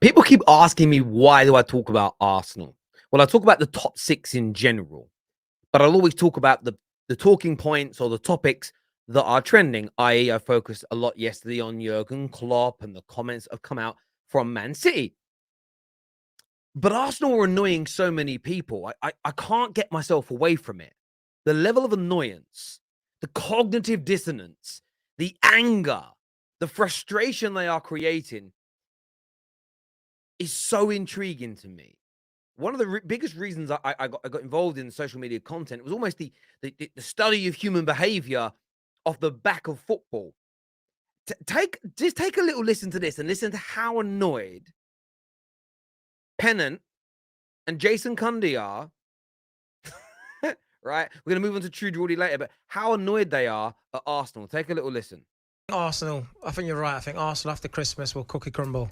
People keep asking me, why do I talk about Arsenal? Well, I talk about the top six in general, but I'll always talk about the talking points or the topics that are trending, i.e. I focused a lot yesterday on Jurgen Klopp and the comments that have come out from Man City. But Arsenal are annoying so many people. I can't get myself away from it. The level of annoyance, the cognitive dissonance, the anger, the frustration they are creating is so intriguing to me. One of the biggest reasons I got involved in social media content was almost the study of human behavior off the back of football. Just take a little listen to this and listen to how annoyed Pennant and Jason Cundy are. Right? We're going to move on to True Geordie later, but how annoyed they are at Arsenal. Take a little listen. Arsenal, I think you're right. I think Arsenal after Christmas will cookie crumble,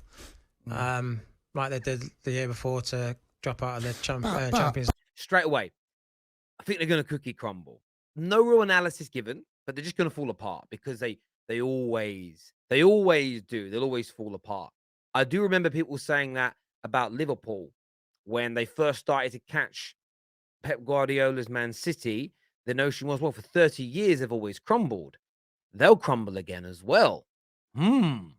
like they did the year before to drop out of the Champions. Straight away, I think they're going to cookie crumble. No real analysis given, but they're just going to fall apart because they always do. They'll always fall apart. I do remember people saying that about Liverpool when they first started to catch Pep Guardiola's Man City. The notion was, well, for 30 years they've always crumbled. They'll crumble again as well. But I'm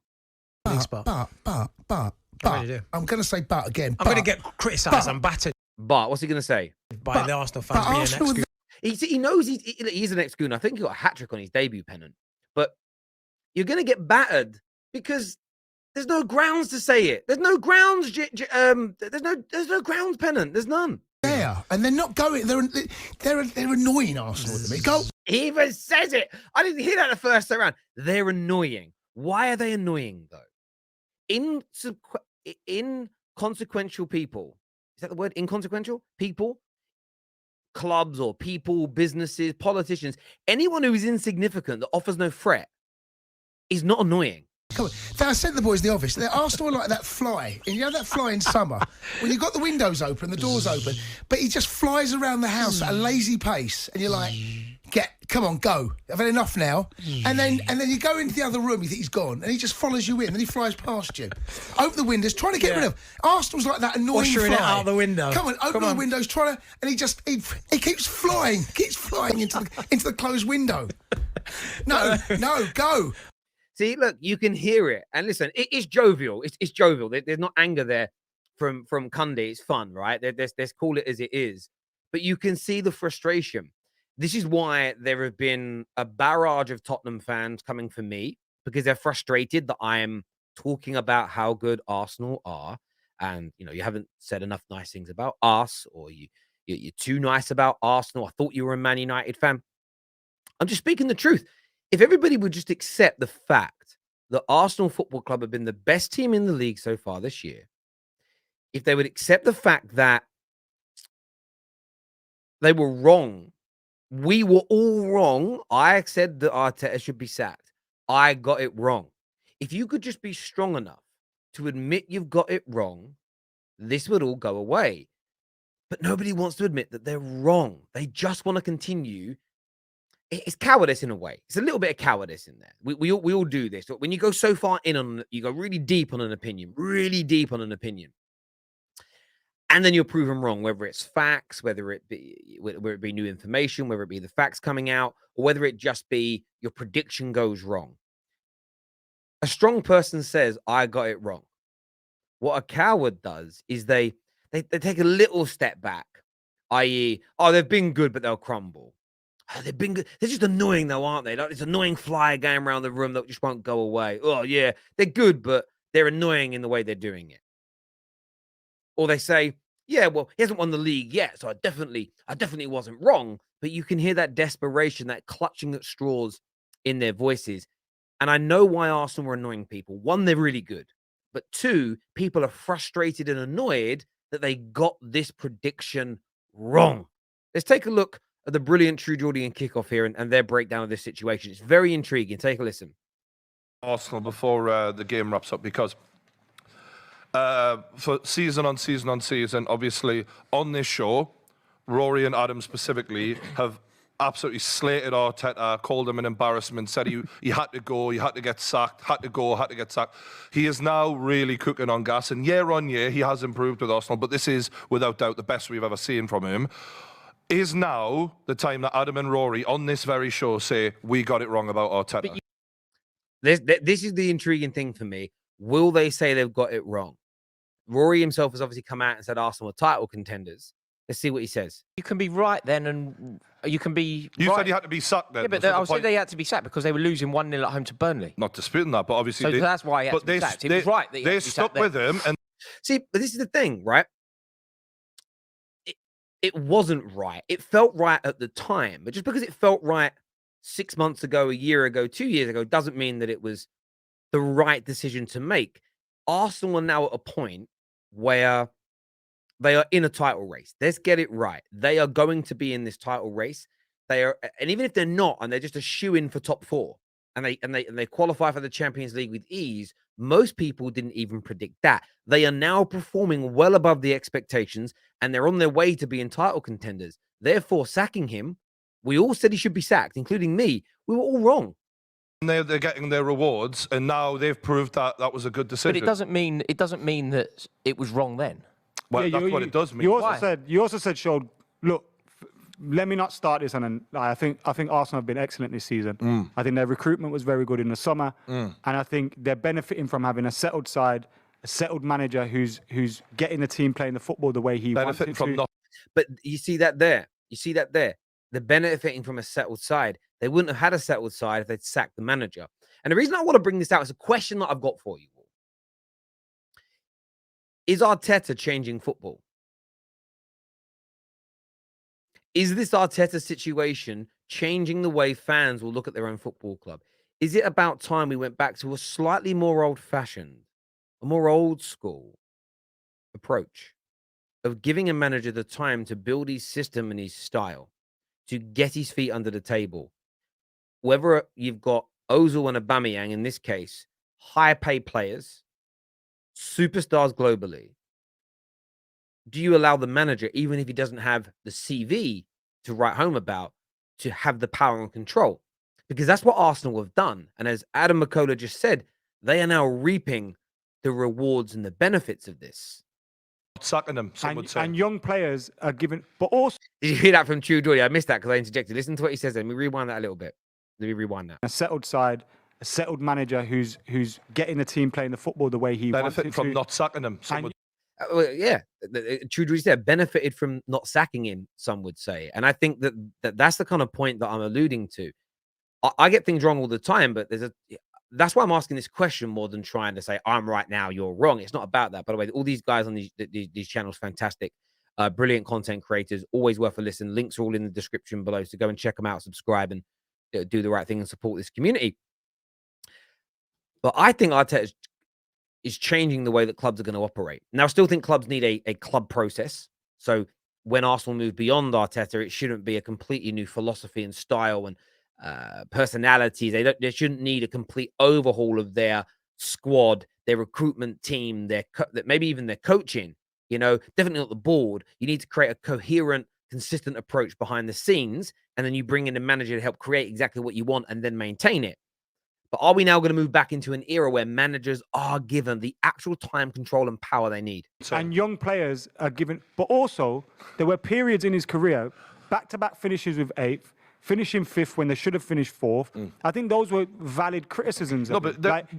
going to say but again. I'm going to get criticised. I'm battered. But what's he going to say? By the Arsenal fans being an ex-goon. He knows he's an ex-goon. I think he got a hat-trick on his debut, Pennant. But you're going to get battered because there's no grounds to say it. There's no grounds. There's no grounds, Pennant. There's none. Yeah, and they're not going. They're annoying Arsenal to me. Go. He even says it. I didn't hear that the first time around. They're annoying. Why are they annoying though? Inconsequential people. Is that the word? Inconsequential people, clubs or people, businesses, politicians. Anyone who is insignificant that offers no threat is not annoying. Come on. I sent the boys to the office. They're Arsenal like that fly. And you know that fly in summer? When you've got the windows open, the doors open, but he just flies around the house at a lazy pace. And you're like, come on, go. I've had enough now. And then you go into the other room, you think he's gone, and he just follows you in, and he flies past you. Open the windows, trying to get rid of. Arsenal's like that annoying Ushering fly. it out the window. Come on, open the windows, trying to, and he keeps flying into the closed window. No, go. See, look, you can hear it. And listen, it's jovial. It's jovial. There's not anger there from Cundy. It's fun, right? Let's call it as it is. But you can see the frustration. This is why there have been a barrage of Tottenham fans coming for me, because they're frustrated that I am talking about how good Arsenal are. And, you haven't said enough nice things about us, or you're too nice about Arsenal. I thought you were a Man United fan. I'm just speaking the truth. If everybody would just accept the fact that Arsenal Football Club have been the best team in the league so far this year, if they would accept the fact that they were wrong, we were all wrong. I said that Arteta should be sacked. I got it wrong. If you could just be strong enough to admit you've got it wrong, this would all go away. But nobody wants to admit that they're wrong. They just want to continue. It's cowardice in a way. It's a little bit of cowardice in there. We all do this. When you go so far in on, you go really deep on an opinion, and then you're proven wrong, whether it's facts, whether it be new information, whether it be the facts coming out, or whether it just be your prediction goes wrong. A strong person says, I got it wrong. What a coward does is they take a little step back, i.e., they've been good, but they'll crumble. They've been good. They're just annoying, though, aren't they? Like this annoying fly going around the room that just won't go away. Oh, yeah, they're good, but they're annoying in the way they're doing it. Or they say, yeah, well, he hasn't won the league yet, so I definitely wasn't wrong. But you can hear that desperation, that clutching at straws in their voices. And I know why Arsenal are annoying people. One, they're really good. But two, people are frustrated and annoyed that they got this prediction wrong. Let's take a look at the brilliant True Geordie and Kickoff here and their breakdown of this situation. It's very intriguing. Take a listen. Arsenal before the game wraps up, because for season on season, obviously on this show, Rory and Adam specifically have absolutely slated Arteta, called him an embarrassment, said he had to go, he had to get sacked, had to go, had to get sacked. He is now really cooking on gas, and year on year he has improved with Arsenal, but this is without doubt the best we've ever seen from him. Is now the time that Adam and Rory on this very show say, we got it wrong about Arteta? This is the intriguing thing for me. Will they say they've got it wrong? Rory himself has obviously come out and said Arsenal are title contenders. Let's see what he says. You can be right then, and you can be. You right. said he had to be sacked then. Yeah, but I said they had to be sacked because they were losing 1-0 at home to Burnley. Not disputing that, but obviously. So that's why he had to be sacked. He was right that he had they to be stuck sacked with him, and see, but this is the thing, right? It wasn't right. It felt right at the time, but just because it felt right 6 months ago, a year ago, 2 years ago, doesn't mean that it was the right decision to make. Arsenal are now at a point where they are in a title race. Let's get it right. They are going to be in this title race. They are, and even if they're not, and they're just a shoe-in for top four, and they qualify for the Champions League with ease, most people didn't even predict that. They are now performing well above the expectations, and they're on their way to being title contenders. Therefore, sacking him, we all said he should be sacked, including me. We were all wrong. they're getting their rewards, and now they've proved that that was a good decision. But it doesn't mean that it was wrong then. Well, yeah, that's what it does mean. You also said, Sean, look, let me not start this, and I think Arsenal have been excellent this season. I think their recruitment was very good in the summer, and I think they're benefiting from having a settled side, a settled manager who's getting the team playing the football the way he wants it to. But you see that there. You see that there. They're benefiting from a settled side. They wouldn't have had a settled side if they'd sacked the manager. And the reason I want to bring this out is a question that I've got for you all. Is Arteta changing football? Is this Arteta situation changing the way fans will look at their own football club? Is it about time we went back to a slightly more old-fashioned, a more old-school approach of giving a manager the time to build his system and his style, to get his feet under the table? Whether you've got Ozil and Aubameyang, in this case, high-paid players, superstars globally, do you allow the manager, even if he doesn't have the CV to write home about, to have the power and control? Because that's what Arsenal have done. And as Adam McCullough just said, they are now reaping the rewards and the benefits of this. Sacking them, some would say. And young players are given, but also... Did you hear that from GEORDIE? I missed that because I interjected. Listen to what he says. Let me rewind that a little bit. Let me rewind that. A settled side, a settled manager who's getting the team playing the football the way he wants it to. Benefiting from not sacking them, some would. Well, yeah, GEORDIE said benefited from not sacking him, some would say. And I think that's the kind of point that I'm alluding to. I get things wrong all the time, but that's why I'm asking this question more than trying to say I'm right now, you're wrong. It's not about that. By the way, all these guys on these channels, fantastic, brilliant content creators, always worth a listen. Links are all in the description below, so go and check them out, subscribe, and do the right thing and support this community. But I think Arteta is changing the way that clubs are going to operate. Now, I still think clubs need a club process. So when Arsenal move beyond Arteta, it shouldn't be a completely new philosophy and style and personalities. They shouldn't need a complete overhaul of their squad, their recruitment team, maybe even their coaching. You know, definitely not the board. You need to create a coherent, consistent approach behind the scenes, and then you bring in a manager to help create exactly what you want and then maintain it. But are we now going to move back into an era where managers are given the actual time, control, and power they need? And young players are given, but also there were periods in his career, back-to-back finishes with 8th, finishing 5th when they should have finished 4th. I think those were valid criticisms. No, but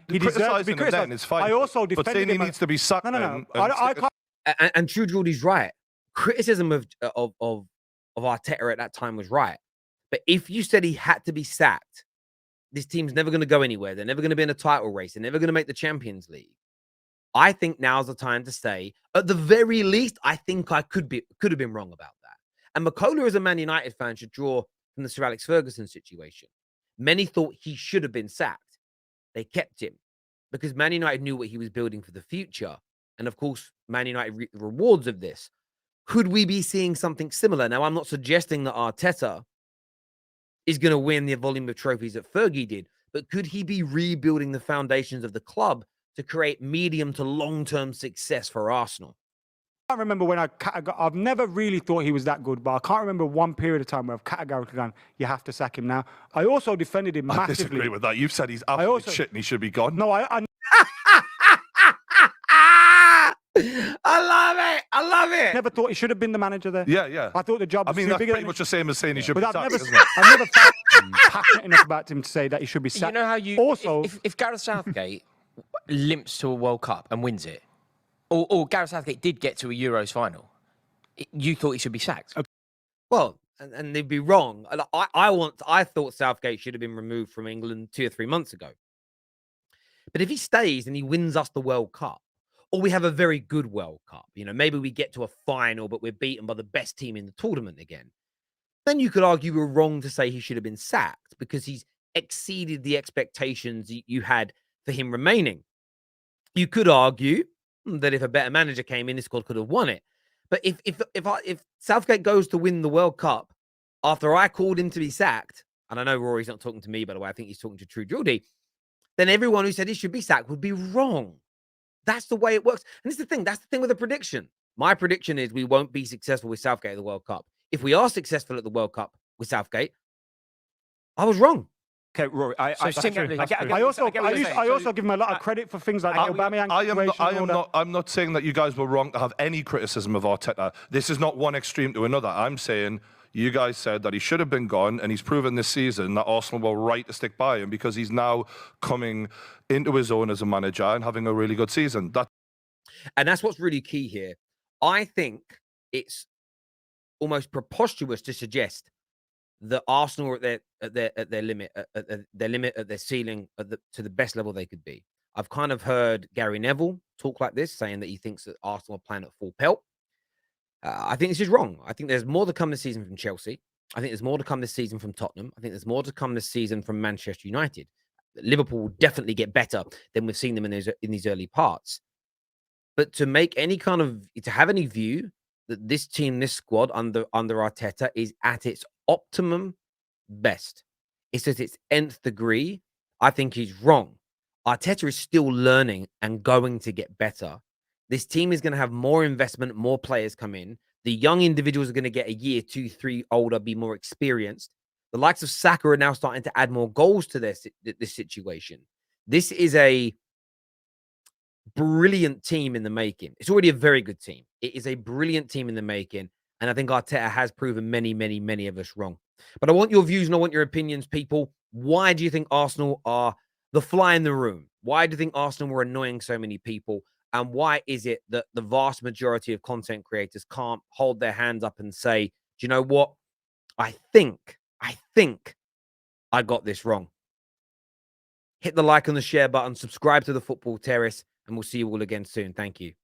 he deserves to be criticized. Is fine. I also defended but saying him. He needs to be sacked. No. I can't. And True Geordie's right. Criticism of Arteta at that time was right. But if you said he had to be sacked, this team's never going to go anywhere. They're never going to be in a title race. They're never going to make the Champions League. I think now's the time to say, at the very least, I think I could have been wrong about that. And McCullough, as a Man United fan, should draw from the Sir Alex Ferguson situation. Many thought he should have been sacked. They kept him because Man United knew what he was building for the future. And of course, Man United reaped the rewards of this. Could we be seeing something similar? Now, I'm not suggesting that Arteta is going to win the volume of trophies that Fergie did, but could he be rebuilding the foundations of the club to create medium to long-term success for Arsenal? can't remember when I've never really thought he was that good, but I can't remember one period of time where I've categorically gone, you have to sack him now. I also defended him massively. I disagree with that. You've said he's absolutely shit and he should be gone. No, I I love it. I love it. never thought he should have been the manager there. Yeah. I thought the job was I mean, too that's big. pretty much the same as saying he should be But sacked, isn't it? I've never felt passionate enough about him to say that he should be sacked. You know how you also, if Gareth Southgate limps to a World Cup and wins it, or Gareth Southgate did get to a Euros final, you thought he should be sacked. Well, and they'd be wrong. I thought Southgate should have been removed from England 2 or 3 months ago. But if he stays and he wins us the World Cup, or we have a very good World Cup, maybe we get to a final, but we're beaten by the best team in the tournament again, then you could argue we're wrong to say he should have been sacked because he's exceeded the expectations you had for him remaining. You could argue that if a better manager came in, this squad could have won it. But if Southgate goes to win the World Cup after I called him to be sacked, and I know Rory's not talking to me, by the way, I think he's talking to True GEORDIE, then everyone who said he should be sacked would be wrong. That's the way it works. And that's the thing with a prediction. My prediction is we won't be successful with Southgate at the World Cup. If we are successful at the World Cup with Southgate, I was wrong. Okay, Rory. I also give him a lot of credit for things like the Aubameyang situation. I'm not saying that you guys were wrong to have any criticism of Arteta. This is not one extreme to another. I'm saying you guys said that he should have been gone, and he's proven this season that Arsenal were right to stick by him because he's now coming into his own as a manager and having a really good season. And that's what's really key here. I think it's almost preposterous to suggest that Arsenal are at their limit, at their ceiling, to the best level they could be. I've kind of heard Gary Neville talk like this, saying that he thinks that Arsenal are playing at full pelt. I think this is wrong. I think there's more to come this season from Chelsea. I think there's more to come this season from Tottenham. I think there's more to come this season from Manchester United. Liverpool will definitely get better than we've seen them in these early parts. But to have any view that this team, this squad under Arteta is at its optimum best, it's at its nth degree, I think he's wrong. Arteta is still learning and going to get better. This team is going to have more investment, more players come in. The young individuals are going to get a year, 2, 3 older, be more experienced. The likes of Saka are now starting to add more goals to this situation. This is a brilliant team in the making. It's already a very good team. It is a brilliant team in the making. And I think Arteta has proven many, many, many of us wrong. But I want your views and I want your opinions, people. Why do you think Arsenal are the fly in the room? Why do you think Arsenal were annoying so many people? And why is it that the vast majority of content creators can't hold their hands up and say, do you know what? I think I got this wrong. Hit the like and the share button, subscribe to the Football Terrace, and we'll see you all again soon. Thank you.